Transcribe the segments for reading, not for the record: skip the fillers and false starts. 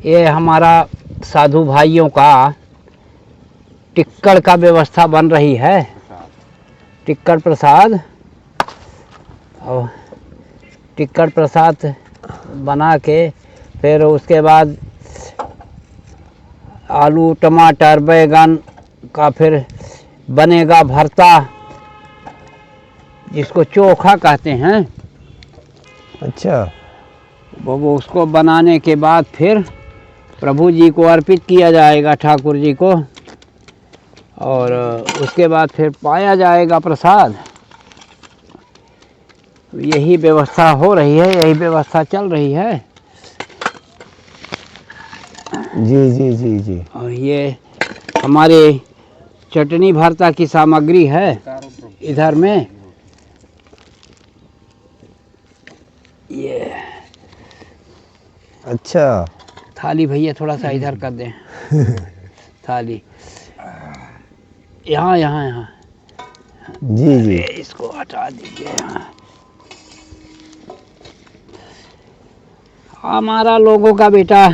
ये हमारा साधु भाइयों का टिक्कड़ का व्यवस्था बन रही है, टिक्कड़ प्रसाद। और टिक्कड़ प्रसाद बना के फिर उसके बाद आलू टमाटर बैगन का फिर बनेगा भरता, जिसको चोखा कहते हैं। अच्छा, वो उसको बनाने के बाद फिर प्रभु जी को अर्पित किया जाएगा, ठाकुर जी को, और उसके बाद फिर पाया जाएगा प्रसाद। यही व्यवस्था हो रही है, यही व्यवस्था चल रही है। जी जी जी जी। और ये हमारे चटनी भरता की सामग्री है इधर में। ये अच्छा, थाली भैया थोड़ा सा इधर कर दें। थाली यहाँ यहाँ यहाँ। जी जी। इसको हटा दीजिए यहाँ। हमारा लोगों का बेटा,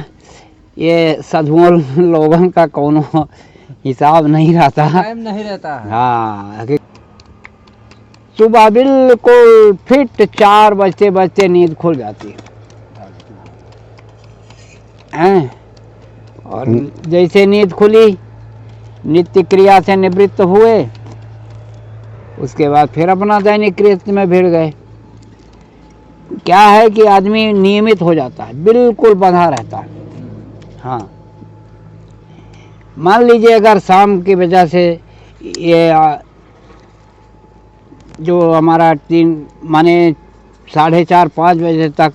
ये साधुओं लोगों का कोनो हिसाब नहीं रहता, टाइम नहीं रहता है। हाँ, सुबह बिल्कुल फिट 4 बजते बजते नींद खुल जाती है। और जैसे नींद खुली, नित्य क्रिया से निवृत्त हुए, उसके बाद फिर अपना दैनिक कृत्य में भिड़ गए। क्या है कि आदमी नियमित हो जाता है, बिल्कुल बंधा रहता है। हाँ, मान लीजिए अगर शाम की वजह से ये जो हमारा 3 माने 4:30-5 बजे तक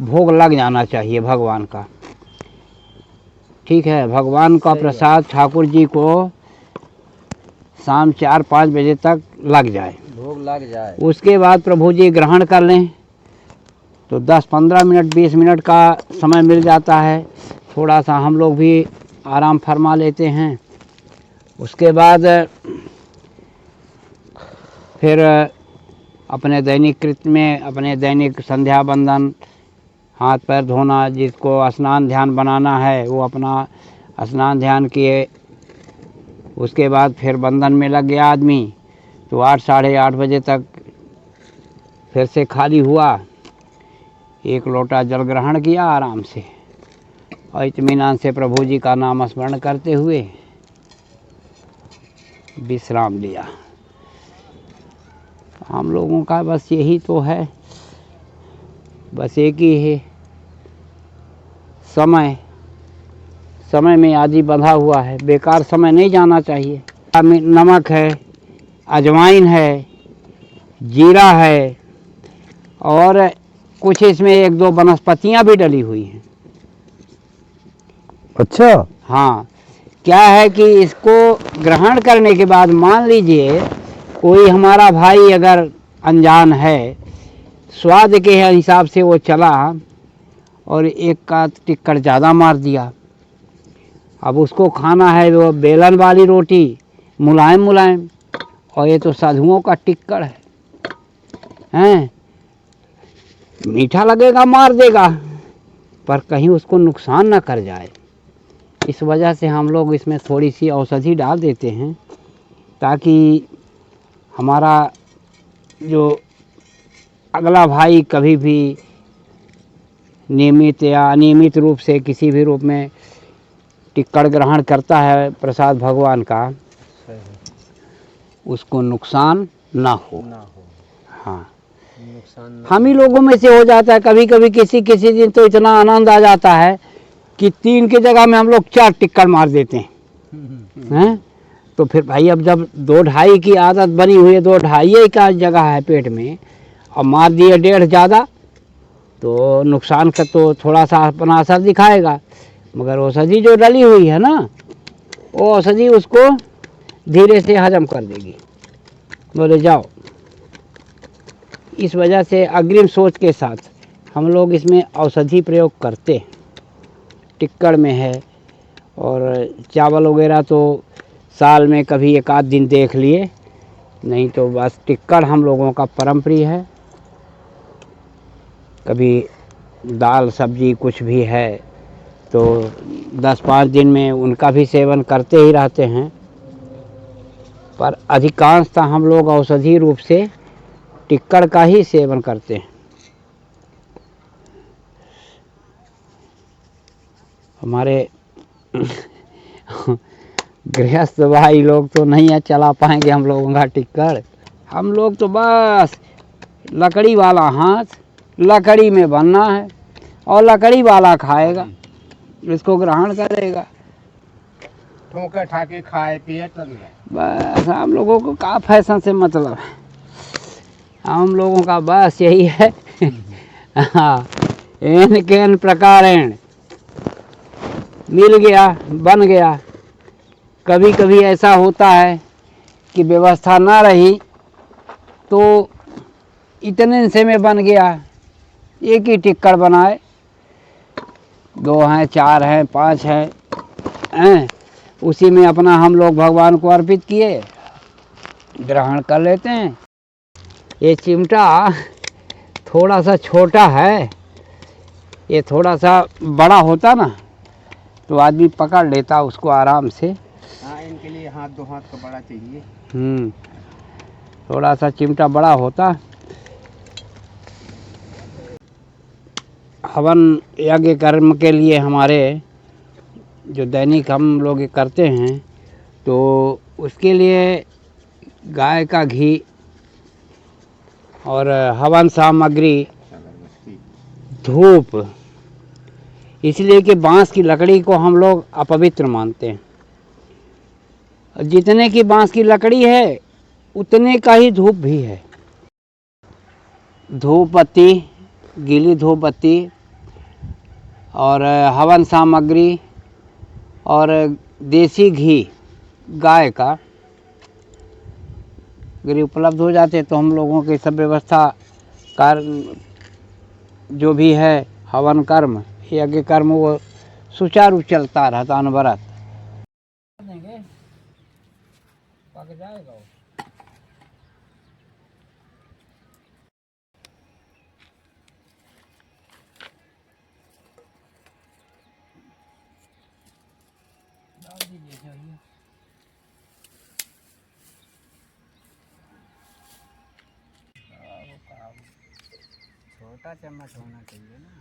भोग लग जाना चाहिए भगवान का, ठीक है। भगवान का प्रसाद ठाकुर जी को शाम 4-5 बजे तक लग जाए, भोग लग जाए, उसके बाद प्रभु जी ग्रहण कर लें तो 10-15 मिनट 20 मिनट का समय मिल जाता है। थोड़ा सा हम लोग भी आराम फरमा लेते हैं। उसके बाद फिर अपने दैनिक कृत्य में, अपने दैनिक संध्या बंदन, हाथ पैर धोना, जिसको स्नान ध्यान बनाना है वो अपना स्नान ध्यान किए। उसके बाद फिर बंधन में लग गया आदमी, तो 8-8:30 बजे तक फिर से खाली हुआ, 1 लोटा जल ग्रहण किया आराम से, और इत्मीनान से प्रभु जी का नाम स्मरण करते हुए विश्राम लिया। हम लोगों का बस यही तो है, बस एक ही है, समय समय में आदि बंधा हुआ है, बेकार समय नहीं जाना चाहिए। नमक है, अजवाइन है, जीरा है, और कुछ इसमें 1-2 वनस्पतियाँ भी डली हुई हैं। अच्छा, हाँ, क्या है कि इसको ग्रहण करने के बाद मान लीजिए कोई हमारा भाई अगर अनजान है, स्वाद के हिसाब से वो चला और एक का टिक्कड़ ज़्यादा मार दिया, अब उसको खाना है वो बेलन वाली रोटी, मुलायम मुलायम, और ये तो साधुओं का टिक्कड़ है, हैं? मीठा लगेगा, मार देगा, पर कहीं उसको नुकसान ना कर जाए, इस वजह से हम लोग इसमें थोड़ी सी औषधि डाल देते हैं, ताकि हमारा जो अगला भाई कभी भी नियमित या अनियमित रूप से किसी भी रूप में टिक्कड़ ग्रहण करता है प्रसाद भगवान का, उसको नुकसान ना हो। हाँ, हम ही लोगों में से हो जाता है कभी कभी, किसी किसी दिन तो इतना आनंद आ जाता है कि 3 की जगह में हम लोग 4 टिक्कड़ मार देते हैं। तो फिर भाई अब जब 2-2.5 की आदत बनी हुई है, 2-2.5 का जगह है पेट में, और मार दिए 1.5 ज़्यादा, तो नुकसान का तो थोड़ा सा अपना असर दिखाएगा, मगर औषधि जो डली हुई है ना, वो औषधि उसको धीरे से हजम कर देगी। बोले जाओ, इस वजह से अग्रिम सोच के साथ हम लोग इसमें औषधि प्रयोग करते हैं। टिक्कड़ में है, और चावल वगैरह तो साल में कभी 1-8 दिन देख लिए, नहीं तो बस टिक्कड़ हम लोगों का परम प्रिय है। कभी दाल सब्जी कुछ भी है तो 10-5 दिन में उनका भी सेवन करते ही रहते हैं, पर अधिकांशतः हम लोग औषधि रूप से टिक्कड़ का ही सेवन करते हैं। हमारे गृहस्थ भाई लोग तो नहीं है चला पाएंगे हम लोगों का टिक्कड़। हम लोग तो बस लकड़ी वाला हाथ, लकड़ी में बनना है और लकड़ी वाला खाएगा, इसको ग्रहण करेगा। ठोकर ठाके खाए पिए तब बस हम लोगों को का फैशन से मतलब है, हम लोगों का बस यही है। हाँ, एन केन प्रकारेण मिल गया, बन गया। कभी कभी ऐसा होता है कि व्यवस्था ना रही तो इतने से में बन गया, एक ही टिक्कड़ बनाए, 2 हैं, 4 हैं, 5 हैं, उसी में अपना हम लोग भगवान को अर्पित किए, ग्रहण कर लेते हैं। ये चिमटा थोड़ा सा छोटा है, ये थोड़ा सा बड़ा होता ना तो आदमी पकड़ लेता उसको आराम से। हाँ, इनके लिए हाथ 2 हाथ का बड़ा चाहिए। थोड़ा सा चिमटा बड़ा होता। हवन यज्ञ कर्म के लिए हमारे जो दैनिक हम लोग ये करते हैं, तो उसके लिए गाय का घी और हवन सामग्री, धूप, इसलिए कि बांस की लकड़ी को हम लोग अपवित्र मानते हैं। जितने की बांस की लकड़ी है उतने का ही धूप भी है। धूप बत्ती, गीली धूप बत्ती और हवन सामग्री और देसी घी गाय का अगर उपलब्ध हो जाते तो हम लोगों की सब व्यवस्था कार्य जो भी है हवन कर्म यज्ञ कर्म वो सुचारू चलता रहता अनवरत। पक जाएगा वो। डाल दीजिए चाहिए। छोटा चम्मच होना चाहिए ना,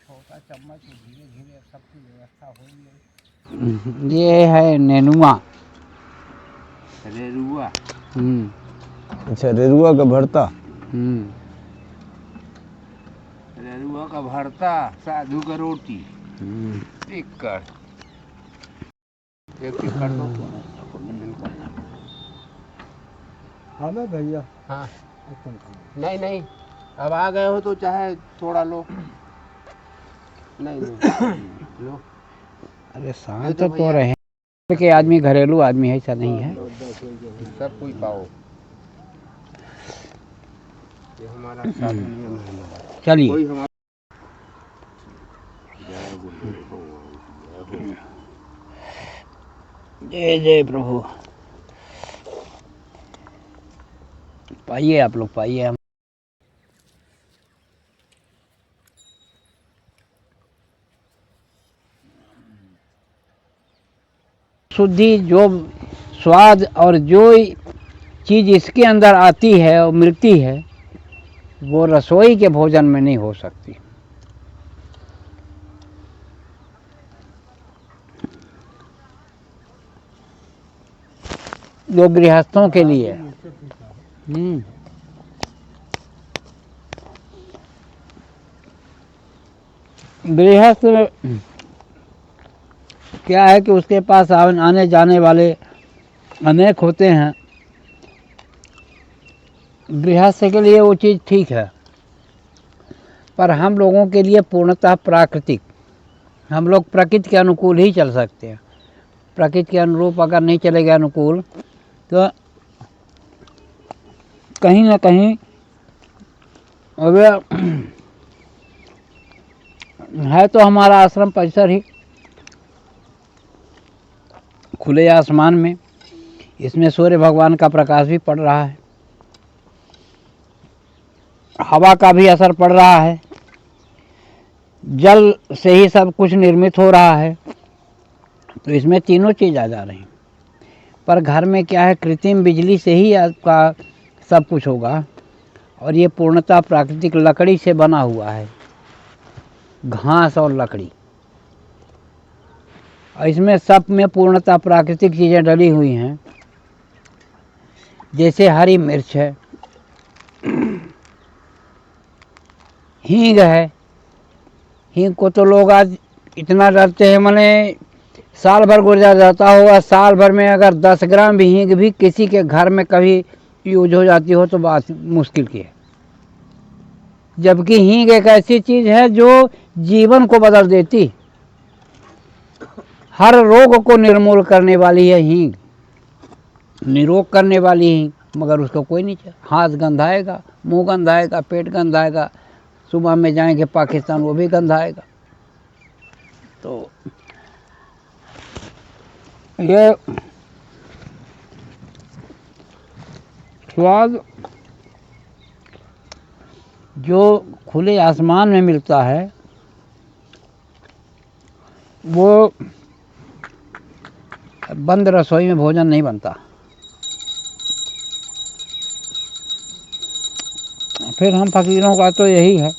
छोटा चम्मच धीरे धीरे सबकी व्यवस्था होगी। ये है नेनुआ, रेरुआ। अच्छा, रेरुआ का भरता। रेरुआ का भरता, साधु का रोटी, टिक्कड़। एक टिक्कड़ तो हमें भैया। हाँ, नहीं नहीं, अब आ गए हो तो चाहे थोड़ा लो। नहीं लो। अरे शांत तो रहे कि आदमी घरेलू आदमी है, ऐसा नहीं है। सब कोई पाओ, ये हमारा साधु नियम है। चलिए कोई हमारा जय जय प्रभु। पाइए आप लोग पाइए। हम शुद्धि जो स्वाद और जो चीज़ इसके अंदर आती है और मिलती है वो रसोई के भोजन में नहीं हो सकती। जो गृहस्थों के लिए गृहस्थ क्या है कि उसके पास आने जाने वाले अनेक होते हैं। गृहस्थ के लिए वो चीज़ ठीक है, पर हम लोगों के लिए पूर्णतः प्राकृतिक, हम लोग प्रकृति के अनुकूल ही चल सकते हैं। प्रकृति के अनुरूप अगर नहीं चलेंगे अनुकूल तो कहीं ना कहीं अगर है तो हमारा आश्रम परिसर ही खुले आसमान में, इसमें सूर्य भगवान का प्रकाश भी पड़ रहा है, हवा का भी असर पड़ रहा है, जल से ही सब कुछ निर्मित हो रहा है, तो इसमें तीनों चीज़ आ जा रही हैं। पर घर में क्या है, कृत्रिम बिजली से ही आपका सब कुछ होगा, और ये पूर्णतः प्राकृतिक लकड़ी से बना हुआ है, घास और लकड़ी। और इसमें सब में पूर्णतः प्राकृतिक चीज़ें डली हुई हैं, जैसे हरी मिर्च है, हींग है। हींग को तो लोग आज इतना डरते हैं, माने साल भर गुजर जाता होगा, साल भर में अगर 10 ग्राम भी हींग भी किसी के घर में कभी यूज हो जाती हो तो बात मुश्किल की है। जबकि हींग एक ऐसी चीज़ है जो जीवन को बदल देती, हर रोग को निर्मूल करने वाली है हींग, निरोग करने वाली हींग। मगर उसको कोई नहीं चाहे। हाथ गंधाएगा, मुंह गंधाएगा, पेट गंधाएगा, सुबह में जाएंगे पाकिस्तान वो भी गंधाएगा। तो ये स्वाद जो खुले आसमान में मिलता है वो बंद रसोई में भोजन नहीं बनता। फिर हम फकीरों का तो यही है